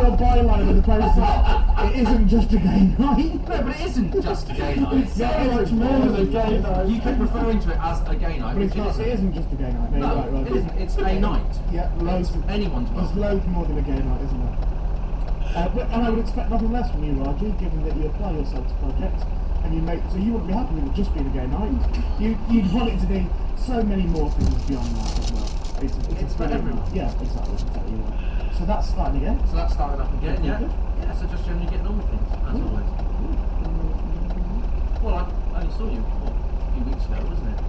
your byline in the post it isn't just a gay night. No, but it isn't just a gay night. It's so much more than a gay night. You keep referring to it as a gay night, But it isn't just a gay night. No, right. it isn't. It's a night. Yeah, loads. Anyone's There's welcome. loads more than a gay night, isn't there? And I would expect nothing less from you, Raji, given that you apply yourself to projects and you make. So you wouldn't be happy with it just being a gay night. You'd want it to be so many more things beyond that as well. It's for everyone. Yeah, exactly. So that's starting again. So that's started up again, yeah. Yeah, so just generally getting on with things, as always. Well, I only saw you, a few weeks ago, wasn't it?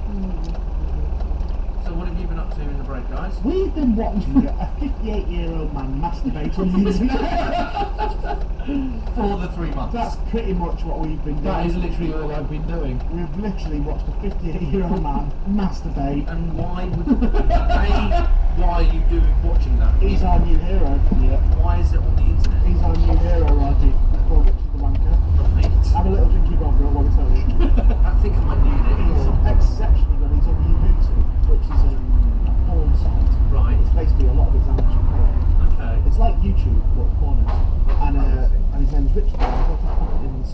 So what have you been up to in the break, guys? We've been watching a 58-year-old man masturbate on the internet. For the 3 months. That's pretty much what we've been doing. That is literally all I've been doing. We've literally watched a 58-year-old man masturbate. And why would why are you watching that? He's our new hero. Yeah. Why is it on the internet? He's our new hero, Raji. He's called Richard the Wanker. Right. Have a little drinky bother, I want to tell you. I think I might need it. He's exceptionally good. He's on YouTube, which is a porn site. Right. It's basically a lot of it's amateur porn. Okay. It's like YouTube, but porn is. And his name's Richard the Wanker. Just put it in the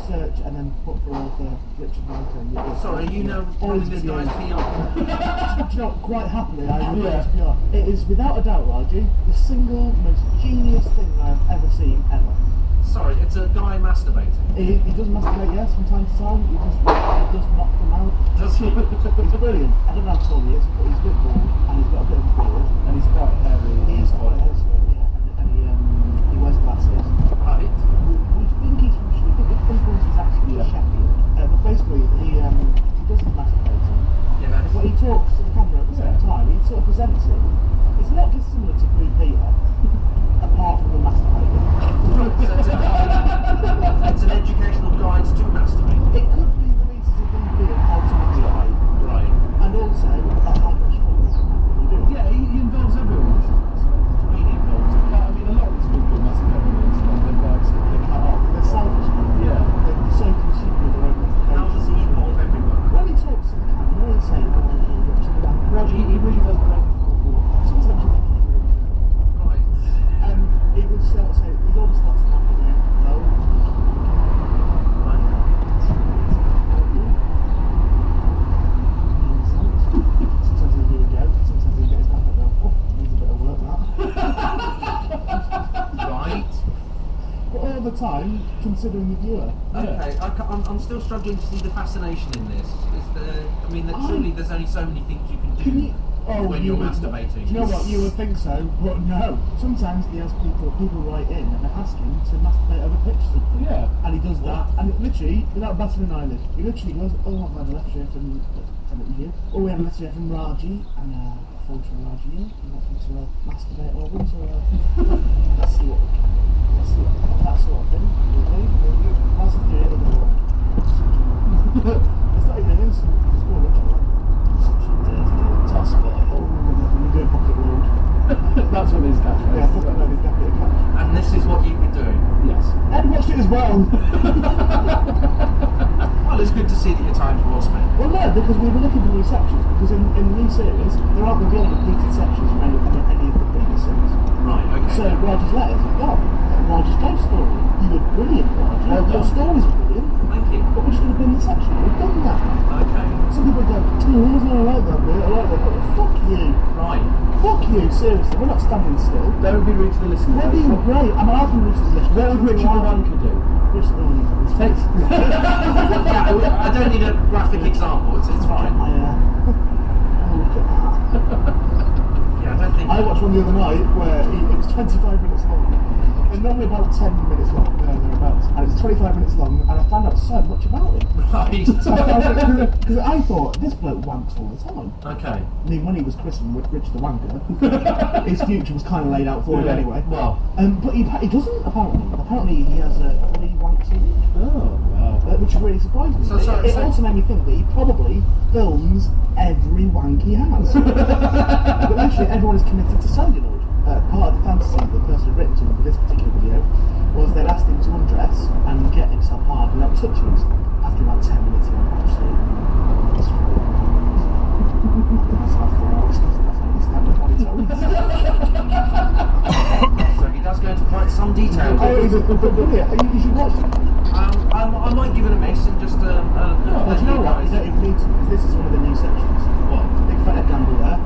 search, and then put for author Richard Wanker. And Sorry, you know all his this videos. guy's PR. Do you know, quite happily, I would SPR. It is without a doubt, Raji, the single most genius thing I've ever seen ever. Sorry, it's a guy masturbating. He does masturbate, yes, from time to time. He does knock them out. Does he? He's brilliant. I don't know how tall he is, but he's a bit bald and he's got a bit of a beard. And he's quite hairy. He is quite handsome, yeah. And he wears glasses. Right. We think he's from he's actually Sheffield. But basically, he does his masturbating. Yeah. But he talks to the camera at the same time. He sort of presents it. It's not dissimilar to Blue Peter, apart from the masturbating. It's an educational guide to masturbate. It could be released as a DVD on how to masturbate. Right. And also about how much fun you do. Yeah, he involves everyone. Really involved. I mean, a lot of these people must have on their bikes. They cut off. They're selfish. Yeah. They're so consumed with their own masturbation. How does he involve everyone? When he talks to the camera, he'll say, Roger, he really does break the fourth wall. Sometimes you think he's really good. Right. He would sort of say, with all the spots that happen there, no. Right. Sometimes he'll do a joke, sometimes he'll get his back and go, oh, needs a bit of work, that. Right. But all the time, considering the viewer. Okay, I'm still struggling to see the fascination in this. Is there? I mean, surely there's only so many things you can do when you're masturbating. Do you know what? You would think so, but no. Sometimes he has people write in and ask him to masturbate over pictures of them. Yeah. And he does that, and it literally, without batting an eyelid, he literally goes, oh, I've had a letter here from you. Oh, we have a letter here from Raji, and a photo of Raji here. He wants me to masturbate over him, so let's see what we can do. Let's see that sort of thing. That's a good idea. It's not even an instant, it's more literal. Such a dirty toss for when we do a pocket load. That's what his catchphrase. Yeah, pocket load is definitely a catch. And this is what you've been doing. Yes. Ed watched it as well. Well, it's good to see that your time's well spent. Well, no, because we were looking for new sections, because in the new series, there aren't going to be any repeated sections from any of the previous series. Right, okay. So, Roger's letters have gone. Roger's ghost story. You were brilliant, Roger. Your stories were brilliant. Thank you. But we should have been in the section. We've done that. Okay. Some people go, oh, I don't like that bit, I like that bit. Fuck you. Right. Fuck you, seriously. We're not standing still. Don't be rude to the listeners. We're being great. I'm asking Richard to listen. What would Richard the Wanker do? Richard the Wanker. Takes. Yeah, I don't need a graphic example. It's fine. Oh, look at that. Yeah, I don't think. I watched one the other night where it was 25 minutes long. And normally about 10 minutes long, thereabouts. And it's 25 minutes long, and I found out so much about him. Right. Because I thought, this bloke wanks all the time. Okay. I mean, when he was christened with Richard the Wanker, his future was kind of laid out for him anyway. Well. But he doesn't, apparently. Apparently he has 3 wanks a week. Oh, wow. Which really surprised me. So, sorry, it also made me think that he probably films every wank he has. But actually, everyone is committed to celluloid. Part of the fantasy the person had written to him for this particular video was they'd asked him to undress and get himself hard without touching him. After about 10 minutes, he went, actually, that's great. That's how far I was, that's how you stand up on his own. So he does go into details. Oh, is it? Brilliant. You should watch it. I might give it a miss and just. Do you know what? You don't even need to, because this is one of the new sections. What? Big fat Gamble there.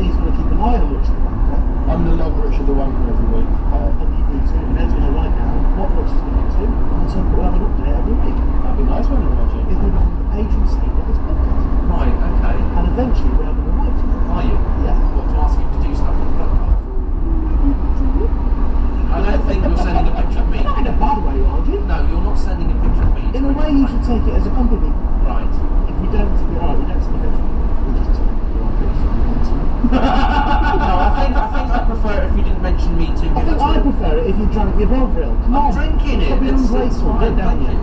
He's going to keep an eye on Richard the Wanker. I'm the log Richard the Wanker every week. And you do too. And Ed's going to write down what Richard's been up to. And so we'll have an update every week. That'd be nice, wouldn't it, Roger? He's going to become the patron saint of this podcast. Right, okay. And eventually we're going to write to him. Are you? Yeah. What, to ask him to do stuff on the podcast? I don't think you're sending a picture of me. Not in a bad way, are you? No, you're not sending a picture of me. In a way, you should take it as a compliment. Right. If we don't, we don't send a picture. We just take the right picture. No, I think I prefer it if you didn't mention me too I much. think I prefer it if you drank your Bovril. Come I'm on. drinking it. Stop being It's ungrateful. fine, Get down thank here. you.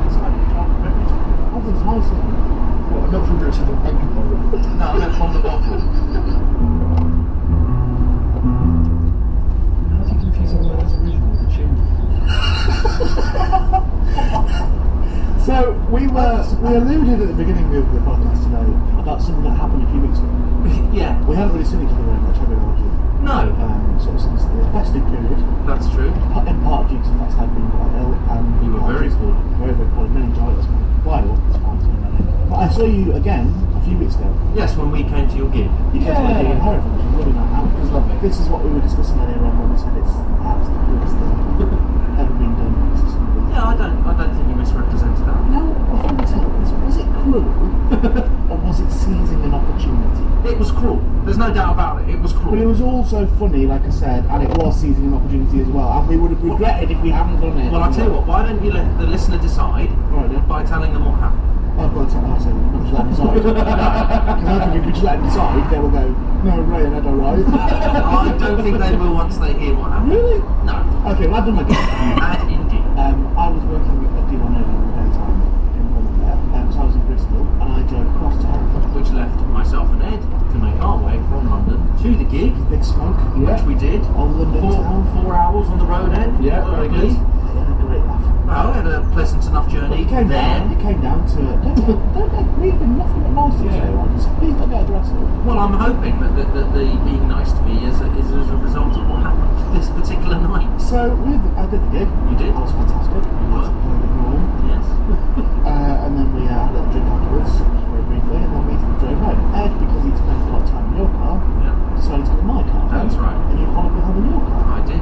It's like a chocolate beverage. Everything's nice. Isn't it? What, not from Richard the Wanker? No, I meant from the bottle. How do you confuse all that as original with the tune? So we alluded at the beginning of the podcast today about something that happened a few weeks ago. Yeah. We haven't really seen each other very much, have we, Roger? No. Sort of since the festive period. That's true. In part due to the fact I'd been quite ill and You were very poorly. Very, very poorly. Meningitis, viral. It's fine. But I saw you again a few weeks ago. Yes, when we came to your gig. You came to my gig in Hereford, which is really nice out. It was lovely. This is what we were discussing earlier on when we said it's perhaps the coolest thing ever been done consistently. Yeah, I don't think you misrepresented that. No, I think tell us, was it cruel or was it seizing an opportunity? It was cruel. There's no doubt about it. It was cruel. But it was also funny, like I said, and it was seizing an opportunity as well. And we would have regretted if we hadn't done it. Well, I'll tell you what. Why don't you let the listener decide Right, then. by telling them what happened? I've got to tell them, so not just let them decide. Because I think if we just let them decide, they will go, no, Ray and Ed are right. I don't think they will once they hear what happened. Really? No. Okay, well, I've done my gig. And indeed. I was working at D1 in the daytime in London there, so I was in Bristol, and I drove across to Hereford. Which left myself and Ed to make our way from London to the gig, Big smoke. which we did. On London town. 4 hours on the road, Ed. Yeah, very good. Yeah, had a great laugh. Well, we had a pleasant enough journey You came down to we've been nothing but nice to Yeah. everyone. Just please don't get aggressive. Well, I'm hoping that the being nice to me is as a result of what happened this particular night. So I did the gig. You did? That was fantastic. It was warm. Yes. And then we had a little drink afterwards, very briefly, and then we drove home. Ed, because he'd spent a lot of time in your car, Yeah. decided to go in my car. That's right. And you followed behind in your car. I did.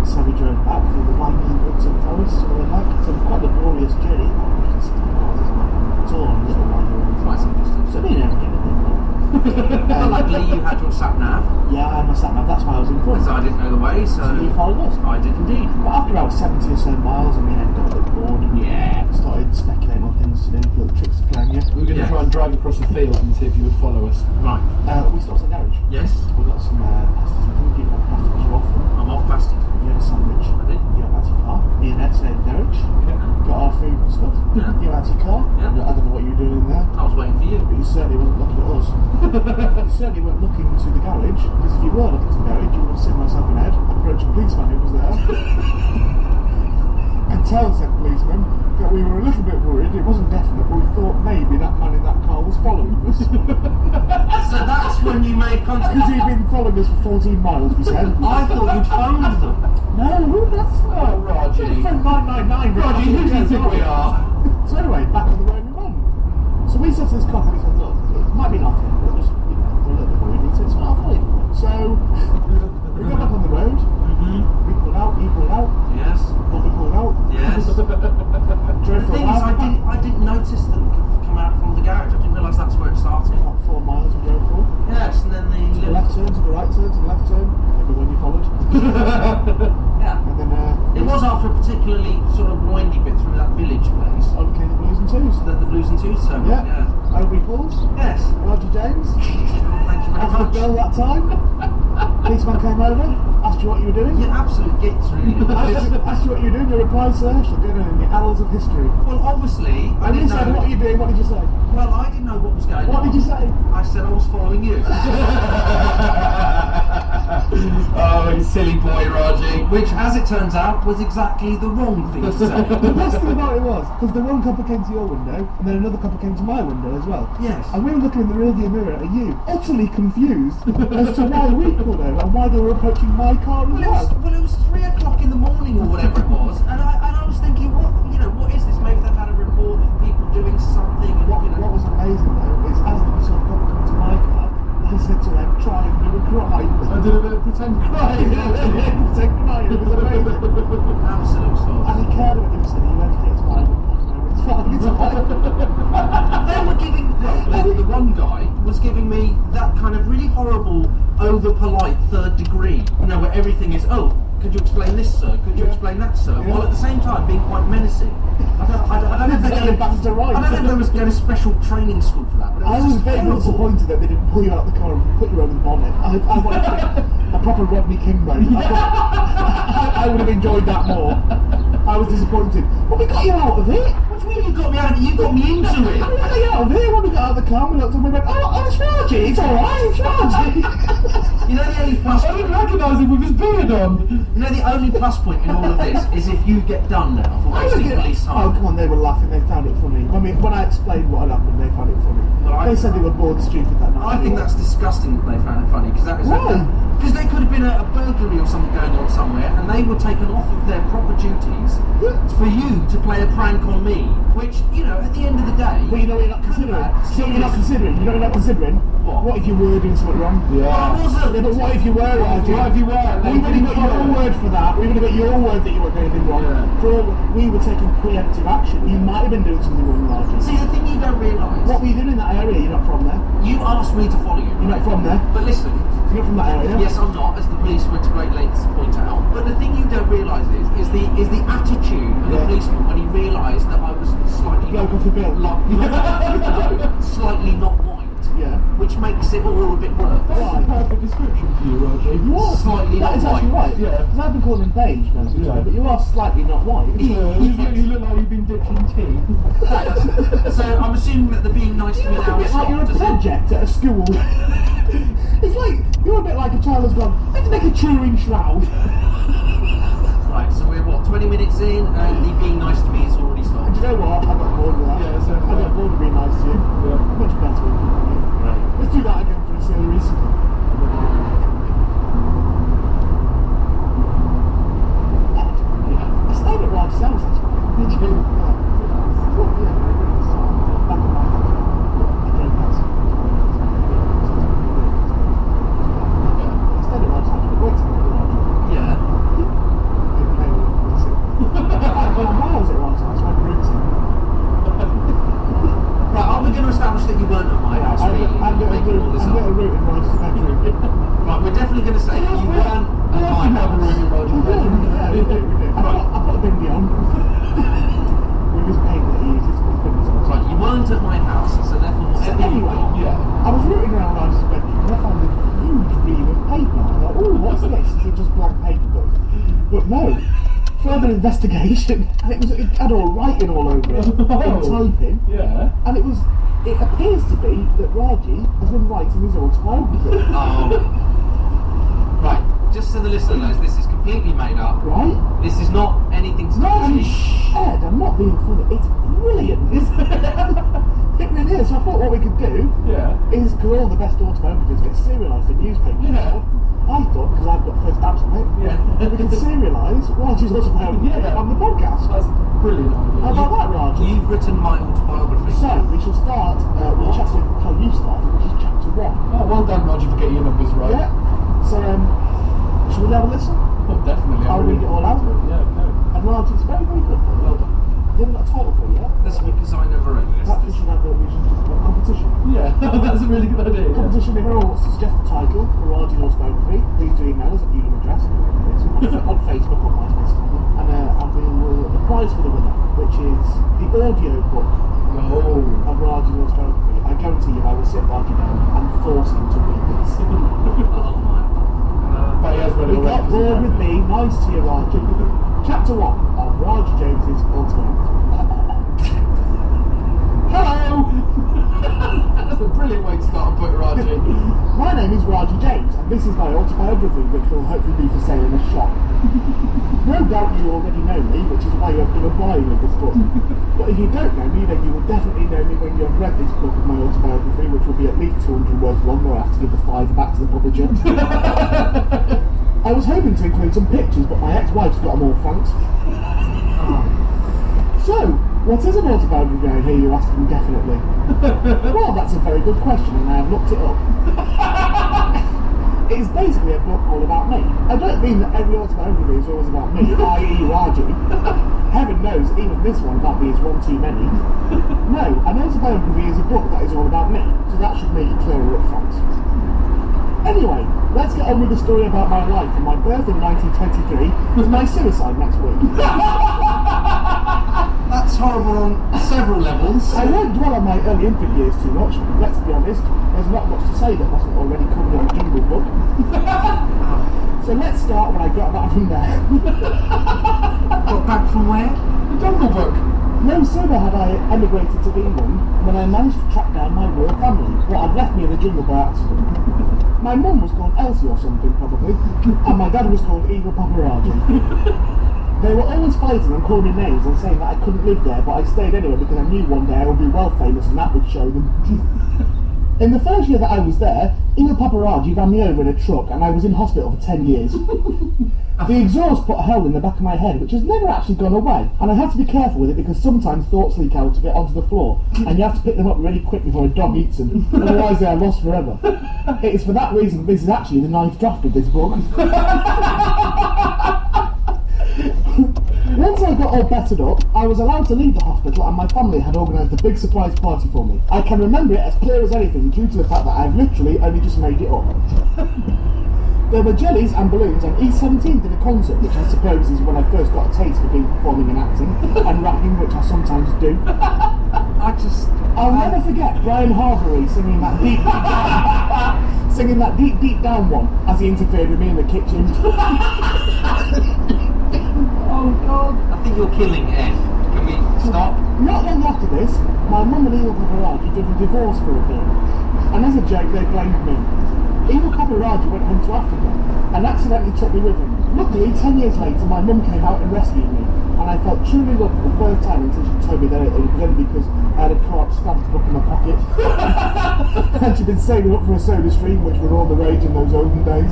So we drove back through the winding woods and forests all the way back. It's quite a laborious journey, about 160 miles, isn't it? It's all on little winding woods. Quite some distance. So me and Ed were getting a bit Well, luckily you had your sat nav, Yeah, I had my sat nav, that's why I was in front. because I didn't know the way, so So you followed us. I did indeed. But after about 70 or so miles, I mean, I got a bit bored and started speculating on things to do, little tricks to play on you. We were going to Yeah. try and drive across the field and see if you would follow us. Right. We stopped at the garage. Yes. We got some pasties. I think you got pasties too often. I'm off past it. You had a sandwich. I did. You went back to your car. Me and Ed stayed at the garage. Got our food and stuff. Yeah. You went back to your car. Yeah. I don't know what you were doing in there. I was waiting for you. But you certainly weren't looking at us. You certainly weren't looking to the garage, because if you were looking to the garage, you would have seen myself and Ed approach a policeman who was there. And tell said policeman that we were a little bit worried. It wasn't definite, but we thought maybe that man in that car was following us. So that's when you made contact. Because he'd been following us for 14 miles, we said. I thought you'd phoned them. No, that's Oh, Roger. Phone 999. Roger, who do you think we are? So anyway, back on the road we went. So we said to this cop and he said, look, it might be nothing, but just, we're a little bit worried. So it's not funny. So we got back on the road. We pulled out, he pulled out, Yes. but we pulled out. Yes. Drove The for a thing is, while. I didn't notice them come out from the garage. I didn't realise that's where it started. About 4 miles we drove for. Yes, and then To the left turn, to the right turn, to the left turn. Maybe when you followed. Yeah. And then It was after a particularly sort of windy bit through that village place. on came the Blues and Twos. The Blues and Twos terminal. Yeah. Over Pools. Yes. Roger James. Thank you very After the much. bill that time. Policeman came over, asked you what you were doing. You're absolute gits, really. Asked you what you were doing, your reply, sir, shall go down in the annals of history. Well, obviously, I And you didn't said, know. what are you doing? What did you say? Well, I didn't know what was going What on. did you say? I said I was following you. Oh, you silly boy, Raji. Which, as it turns out, was exactly the wrong thing to say. The best thing about it was, because the one couple came to your window, and then another couple came to my window as well. Yes. And we were looking in the rearview mirror at you, utterly confused as to why we pulled over and why they were approaching my car as well. It was 3 o'clock in the morning or whatever it was, and I was thinking, what is this? Maybe they've had a report of people doing something. And, What was amazing though is as they saw a couple come to my car, I said to them, try and do a cry. I did a bit of pretend crying. Pretend crying, it was amazing. Absolute sauce. And he cared what he was saying, he went, it's fine, it's fine, it's fine. They were giving, the one guy was giving me that kind of really horrible, over-polite third degree, where everything is, could you explain this, sir? Could you explain that, sir? Yeah. While at the same time being quite menacing. I don't know if they're going to go to special training school for that. But I was very disappointed that they didn't pull you out of the car and put you over the bonnet. I wanted a proper Rodney King moment. I would have enjoyed that more. I was disappointed. But we got you out of it. What do you mean you got me out of it? You got me into it. We got you out of it when we got out of the car. We looked and we went, it's Raji. It's alright, it's Raji. You know the only plus I didn't recognise him with his beard on. You know the only plus point in all of this is if you get done now for wasting police time. Oh, come on, they were laughing. They found it funny. I mean, when I explained what had happened, they found it funny. Well, They said they were bored stupid that night. I think that's disgusting that they found it funny, because that is Why? because there could have been a burglary or something going on somewhere, and they were taken off of their proper duties for you to play a prank on me. Which, at the end of the day, Well, you know what you're not considering. You're not considering. You know what you're not considering. What if you were doing something wrong? I wasn't. Yeah, but what if you were? Raji? What if you were? We would have got your word for that. We would have got your word that you weren't doing anything wrong. Yeah. We were taking preemptive action. You might have been doing something wrong, Raji. See, the thing you don't realise. What were you doing in that area? You're not from there. You asked me to follow you. You're not from there. But listen. You're not from that area. Yes, I'm not, as the police went to great lengths to point out. But the thing you don't realise is the attitude of the Yeah. policeman when he realised that I was slightly Bloke off the bill. slightly not white. Yeah. Which makes it all a bit worse. That's a perfect description for you, Raji. You are Slightly That is not actually white. right. Yeah. Because I've been calling him beige most of the Yeah. time, but you are slightly not white. You look like you've been ditching tea. Thanks. So I'm assuming that the being nice to me You're a now bit is like you're a stopped, does it? project at a school. It's like you're a bit like a child has gone, let's make a cheering shroud. Right, so we're 20 minutes in, and the being nice to me is already And stopped. do you know what? I got bored with that. Yeah, so I got bored of being nice to you. Yeah. Much better. Right. Let's do that again for a series. I stayed at Raj's house actually. Did you? Yeah. Back in my house. I drove past. I stayed at Raj's house. Wait till I get to Raj. Yeah. Didn't play with him. I'm miles at Raj's house. I grew to. Right, are we going to establish that you weren't at my house? I'm really? Making all this got a up. route in Raj's bedroom. Right, we're definitely going to say that you weren't at my house. I put a bindi on. With his paint that he uses. Right, you weren't at my house, so therefore So whatever you've anyway, got. Yeah. I was rooting around Raj's bedroom and I found a huge ream of paper. I thought, oh, what's this? Is it just blank paper? But no. Further investigation, and it had all writing all over it, in typing, Yeah. and it appears to be that Raji has been writing his autobiography. Right, just so the listener knows, this is completely made up. Right? This is not anything to do Raji with me. Ed, I'm not being funny, it's brilliant, isn't it? It really is. So I thought what we could do Yeah. is, because all the best autobiographies get serialised in newspapers. Yeah. I thought, because I've got first stabs on it, Yeah. we can serialise Raji's autobiography Yeah. on the podcast. That's brilliant. How about that, Raji? You've written my autobiography. So, we shall start with a chapter how you started, which is chapter 1. Oh, well done, Roger, for getting your numbers right. Yeah. So, shall we have a listen? Oh, definitely. I'll read it all out. Yeah, no. And Raji's very, very good. Well done. You haven't got a title for it yet? That's because I never read this. Perhaps we should have a competition. Yeah, that's a really good idea. Yeah. Competition, if anyone wants to suggest a title for Raji's autobiography, please do email us at email address on Facebook or MySpace. And we will, the prize for the winner, which is the audio book Oh. of Raji's autobiography. I guarantee you I will sit Raji down and force him to read this. Oh my. But he has read it We got already, bored hasn't with he? me, nice to you, Raji. Chapter 1 of Raji Jones's autobiography. Hello! That's a brilliant way to start a book, Raji. My name is Raji James, and this is my autobiography, which will hopefully be for sale in a shop. No doubt you already know me, which is why you have been buying of this book. But if you don't know me, then you will definitely know me when you have read this book of my autobiography, which will be at least 200 words long, or I have to give the 5 back to the publisher. I was hoping to include some pictures, but my ex-wife's got them all, thanks. So, what is an autobiography, I hear you asking definitely? Well, that's a very good question, and I have looked it up. It is basically a book all about me. I don't mean that every autobiography is always about me, i.e. Raji. Heaven knows, even this one about me is one too many. No, an autobiography is a book that is all about me, so that should make it clearer up front. Anyway, let's get on with the story about my life and my birth in 1923 with my suicide next week. That's horrible on several levels. I won't dwell on my early infant years too much. Let's be honest, there's not much to say that wasn't already covered in the Jungle Book. So let's start when I got back from there. Got back from where? The Jungle Book. No sooner had I emigrated to England than I managed to track down my royal family, what had left me in the jungle by accident. My mum was called Elsie or something, probably, and my dad was called Evil Paparazzi. They were always fighting and calling me names and saying that I couldn't live there, but I stayed anyway because I knew one day I would be well famous and that would show them. In the first year that I was there, Evil Paparazzi ran me over in a truck and I was in hospital for 10 years. The exhaust put a hole in the back of my head, which has never actually gone away, and I have to be careful with it because sometimes thoughts leak out of it onto the floor, and you have to pick them up really quick before a dog eats them, otherwise they are lost forever. It is for that reason that this is actually the 9th draft of this book. Once I got all bettered up, I was allowed to leave the hospital and my family had organised a big surprise party for me. I can remember it as clear as anything due to the fact that I've literally only just made it up. There were jellies and balloons and E17 did a concert, which I suppose is when I first got a taste for doing performing and acting, and rapping, which I sometimes do. I'll never forget Brian Harvery singing that deep down one as he interfered with me in the kitchen. Oh God! I think you're killing Ed. Can we stop? Not long after this, my mum and Evil Paparazzi did a divorce for a bit, and as a joke they blamed me. Evil Paparazzi went home to Africa and accidentally took me with him. Luckily, 10 years later, my mum came out and rescued me, and I felt truly loved for the first time until she told me that it was only because I had a co-op stamped book in my pocket. And she'd been saving up for a soda stream, which were all the rage in those olden days.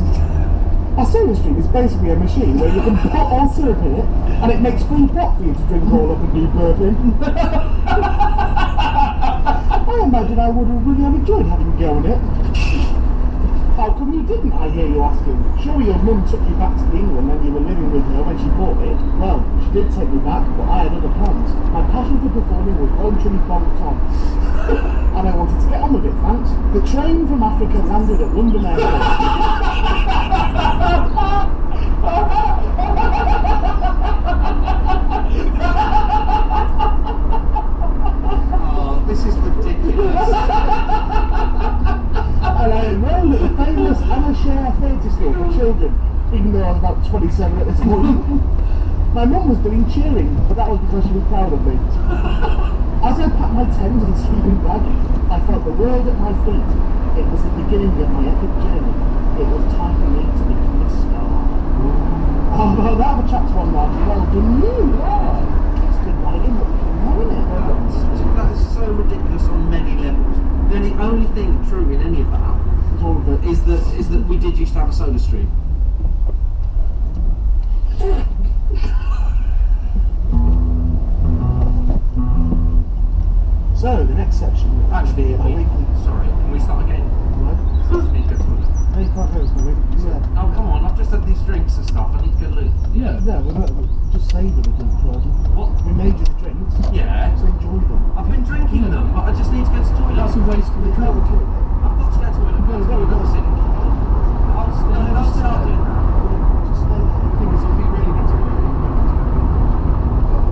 A soda stream is basically a machine where you can put all syrup in it, and it makes free pop for you to drink all up and do burping. I imagine I would have really enjoyed having a go on it. How come you didn't, I hear you asking? Surely your mum took you back to England when you were living with her when she bought it? Well, she did take me back, but I had other plans. My passion for performing was well and truly bonked on. And I wanted to get on with it, thanks. The train from Africa landed at London Airport. Oh, this is ridiculous. And I enrolled at the famous Anna Share Theatre School for children, even though I was about 27 at this point. My mum was doing cheering, but that was because she was proud of me. As I packed my Thames and sleeping bag, I felt the world at my feet. It was the beginning of my epic journey. It was time for me to become a star. Oh, well, that was a chapter one, Margie. Well done, you. Yeah. It's good writing, but we can know, isn't it? That is so ridiculous on many levels. Then the only thing true in any of that All of it. is that we did used to have a soda stream. So, the next section will actually be a weekly. Sorry, can we start again? Right? I need to go to the loo. No, you can't go to the weekly. Yeah. Oh come on, I've just had these drinks and stuff. I need to go to the loo. Yeah. Yeah, we're not, just savoured a drink, Georgie. What? We made you the drinks, Yeah. so enjoy them. I've been drinking them, but I just need to go to the toilet. That's a waste of the No, cup. we're doing it. I've got to go to the toilet. No, no, no. I'll start doing that. Just stay there. The thing is, if he really needs to go,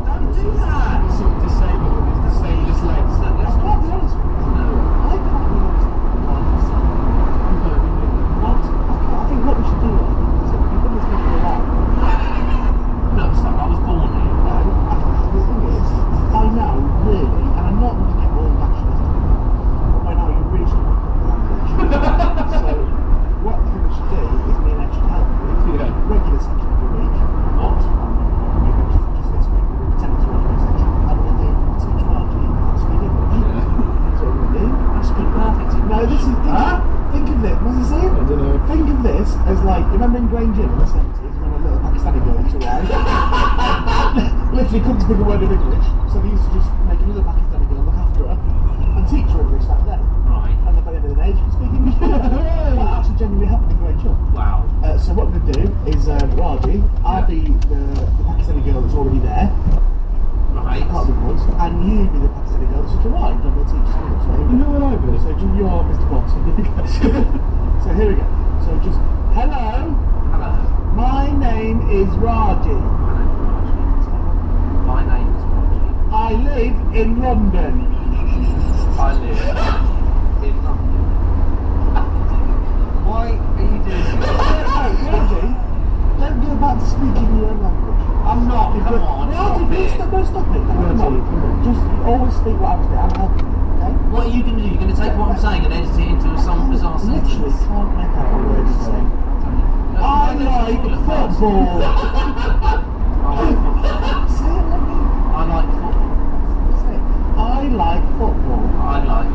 Don't do that. he's sort of disabled with his his legs. I can't be honest with you. No. I can't be honest with you. What? I think what we should do is, because we've done this before a while. No, stop. I was born here. literally couldn't speak a word of English, so they used to just make another Pakistani girl look after her and teach her English that day. Right. And then by the end of the day, she could speak English. That actually genuinely happened in Great Chum. Wow. So what we're going to do is, Raji, I'll be the Pakistani girl that's already there. Right. I can't be voice. And you be the Pakistani girl that's just arrived and we'll teach you English. So You know what I do? So you are Mr. Bobson. Here we go. So here we go. So just, hello, Hello. my name is Raji. My name is Roger. I live in London. I live in London. Why are you doing this? Raji, don't go back to speaking your own language. I'm not. Come on. Raji, Stop it. no, stop it. Come on. Just always speak what I'm saying. I'm helping you, okay? What are you going to do? You're going to take what I'm saying and edit it into some bizarre sentence? Literally can't make out a word you're saying. I like football. Say it like me. I like football. Say it. I like football. I like.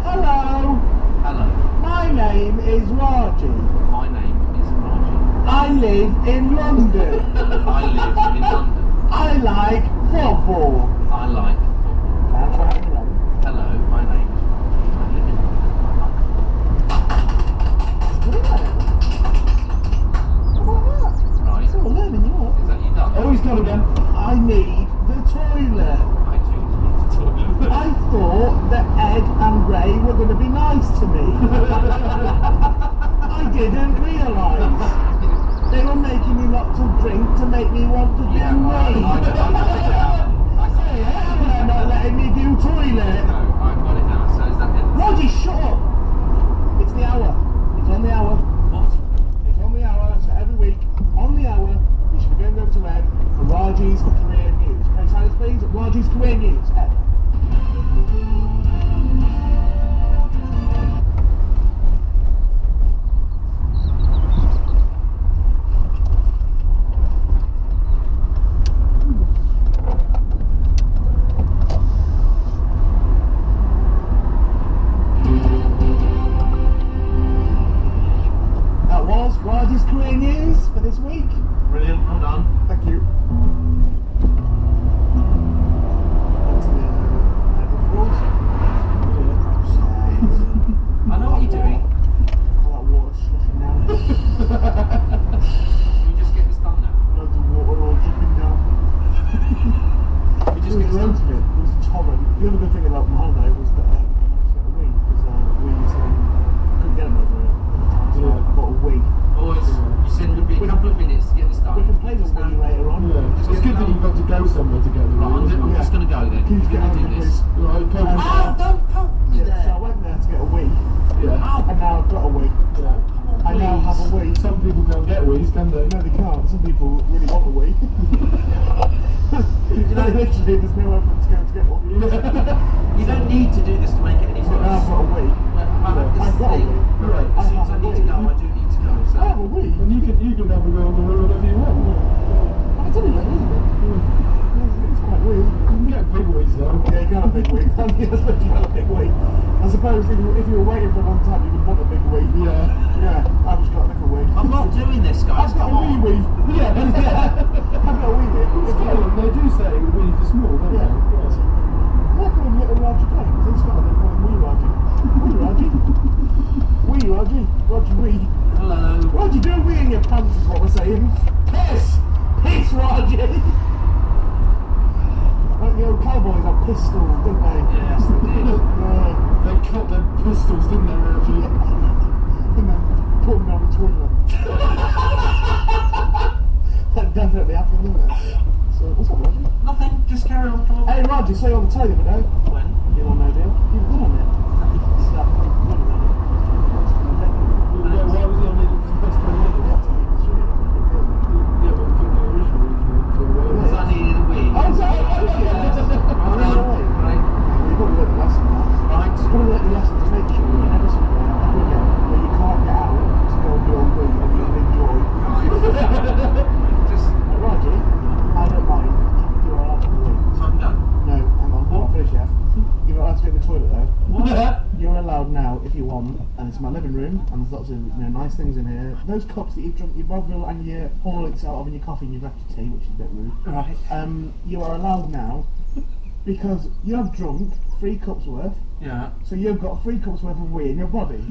Hello. Hello. My name is Raji. My name is Roger. I live in London. I live in London. I like football. I like football. Now try it on your own. Hello, my name is Roger. I live in London. How about that? Right. It's all learning, you know. Is that you done? Oh, he's gone again. I need the toilet. I do need to toilet. I thought that Ed and Ray were going to be nice to me. I didn't realise. They were making me lots of drink to make me want to do Yeah, I me. got it now. I got it. They're not letting me do toilet. No, I've got it now. So is that it? Roger, shut up. It's the hour. It's on the hour. What? It's on the hour. So every week, on the hour, we should be going over to Ed for Raji's career news. Can you silence, please? Raji's career news. Ed. That was Raji's career news for this week. Brilliant. Well done. Thank you. That's the Edward Falls. I know what you're doing. All that water slushing down. We just get this done now. Loads of water all dripping down. We just There get was this loads done. of it. There was a torrent. The other good thing about my holiday was that I managed to get a wee because we couldn't get them over it at the time, so I bought a wee. Boys, you said it would be a couple of minutes to get this done. We can play the wee later on. Yeah. It's good that you've got to go somewhere together. Right, I'm isn't it? just going to go then. Can you just We're get going to on do with this. this? Right, Coach. Oh, don't poke me Yeah, so I there. went there to get a wee, Yeah. and now I've got a wee. Yeah. I now have a wee. Some people can't get wheeze, can they? No, they can't. Some people really want a wee. You know, literally, there's nowhere for them to go to get one. You don't need to do this to make it any So now I've got a worse. wee. I have this I've got a thing. wee. Right, as soon as I need to go, I do need to go. I So. have a wee. And you can have a go on the road whenever you want. It's only little, isn't it? It's quite weird. You can get big wheeze though. Yeah, you can have a big wee. I suppose you have a big wee. I suppose if you were waiting for a long time, you would want a big wee. Yeah. Yeah, I've just got a little wee. I'm not doing this, guys. I've got Come a wee on. wee. Yeah. I've got a wee wee. Scotland, they do say wheeze for small, don't Yeah. they? They call him Little Roger James. In Scotland, they call him Wee Roger. Wee Roger. Wee Roger. Roger Wee. Hello. Roger, do a wee in your pants is what we're saying. Piss! Piss, Roger! Like the old cowboys had pistols, didn't they? Yes, they did. Yeah. They cut their pistols, didn't they, Reggie? And then put them down the toilet. That definitely happened, didn't it? So, what's up, Roger? Nothing. Just carry on. Come on. Hey, Roger, saw you on the telly the other day. When? You on no deal? You were good on it. It's that money around it. Yeah, why was he only the first 20 minutes? Yeah, but for the original, for Because I needed a wee. Oh, is that right? Hold on. Right. You've got to learn the lesson now. Right. You've got to learn the lesson to make sure you never somewhere ever again where you can't get out to go and do a wee and you'll enjoy. Just. Roger, I don't mind. You are allowed to wee. So I'm done. No, hang on, I'm not finished yet. and it's my living room, and there's lots of nice things in here. Those cups that you've drunk your Bovril and your Horlicks out of in your coffee and you've left your tea, which is a bit rude. Right. You are allowed now, because you have drunk 3 cups worth, Yeah. so you've got 3 cups worth of wee in your body.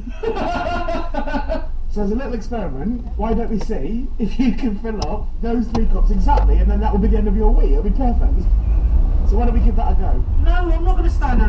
So as a little experiment, why don't we see if you can fill up those 3 cups exactly, and then that will be the end of your wee. It'll be perfect. So why don't we give that a go? No, I'm not going to stand